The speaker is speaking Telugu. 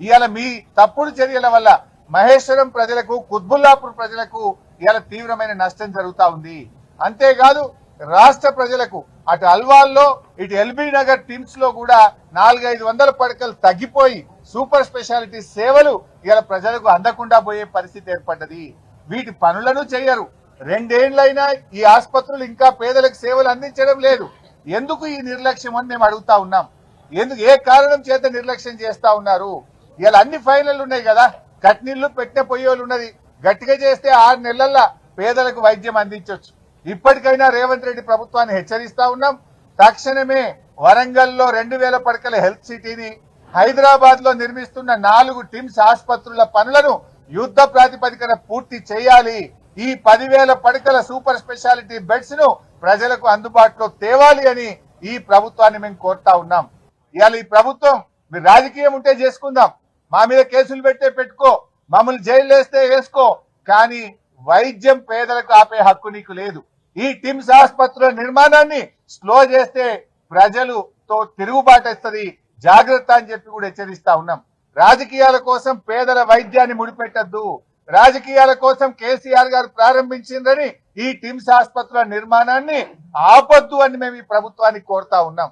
ఇవాళ మీ తప్పుడు చర్యల వల్ల మహేశ్వరం ప్రజలకు, కుత్బుల్లాపూర్ ప్రజలకు ఇవాళ తీవ్రమైన నష్టం జరుగుతా ఉంది. అంతేకాదు రాష్ట్ర ప్రజలకు అటు అల్వాల్లో ఇటు ఎల్బీ నగర్ టిమ్స్ లో కూడా 400-500 పడకలు తగ్గిపోయి సూపర్ స్పెషాలిటీ సేవలు ఇవాళ ప్రజలకు అందకుండా పోయే పరిస్థితి ఏర్పడ్డది. వీటి పనులను చేయరు. 2 ఏళ్లైనా ఈ ఆసుపత్రులు ఇంకా పేదలకు సేవలు అందించడం లేదు. ఎందుకు ఈ నిర్లక్ష్యం అని మేము అడుగుతా ఉన్నాం. ఎందుకు, ఏ కారణం చేత నిర్లక్ష్యం చేస్తా ఉన్నారు? ఇలా అన్ని ఫైనల్ ఉన్నాయి కదా, కట్నీళ్లు పెట్టిన పొయ్యోలు ఉన్నది. గట్టిగా చేస్తే 6 నెలల్లో పేదలకు వైద్యం అందించవచ్చు. ఇప్పటికైనా రేవంత్ రెడ్డి ప్రభుత్వాన్ని హెచ్చరిస్తా ఉన్నాం. తక్షణమే వరంగల్లో 2000 పడకల హెల్త్ సిటీని, హైదరాబాద్ లో నిర్మిస్తున్న 4 టిమ్స్ ఆసుపత్రుల పనులను యుద్ధ ప్రాతిపదికన పూర్తి చేయాలి. ఈ 10,000 పడకల సూపర్ స్పెషాలిటీ బెడ్స్ ను ప్రజలకు అందుబాటులో తేవాలి అని ఈ ప్రభుత్వాన్ని మేము కోరుతా ఉన్నాం. ఇవాళ ఈ ప్రభుత్వం, మీరు రాజకీయం ఉంటే చేసుకుందాం, మా మీద కేసులు పెట్టుకో, మమ్మల్ని జైలు వేస్తే వేసుకో, కానీ వైద్యం పేదలకు ఆపే హక్కు నీకు లేదు. ఈ టిమ్స్ ఆసుపత్రుల నిర్మాణాన్ని స్లో చేస్తే ప్రజలతో తిరుగుబాటు వస్తుంది, జాగ్రత్త అని చెప్పి కూడా హెచ్చరిస్తా ఉన్నాం. రాజకీయాల కోసం పేదల వైద్యాన్ని ముడిపెట్టద్దు. రాజకీయాల కోసం కేసీఆర్ గారు ప్రారంభించిందని ఈ టిమ్స్ ఆసుపత్రుల నిర్మాణాన్ని ఆపొద్దు అని మేము ఈ ప్రభుత్వాన్ని కోరుతా ఉన్నాం.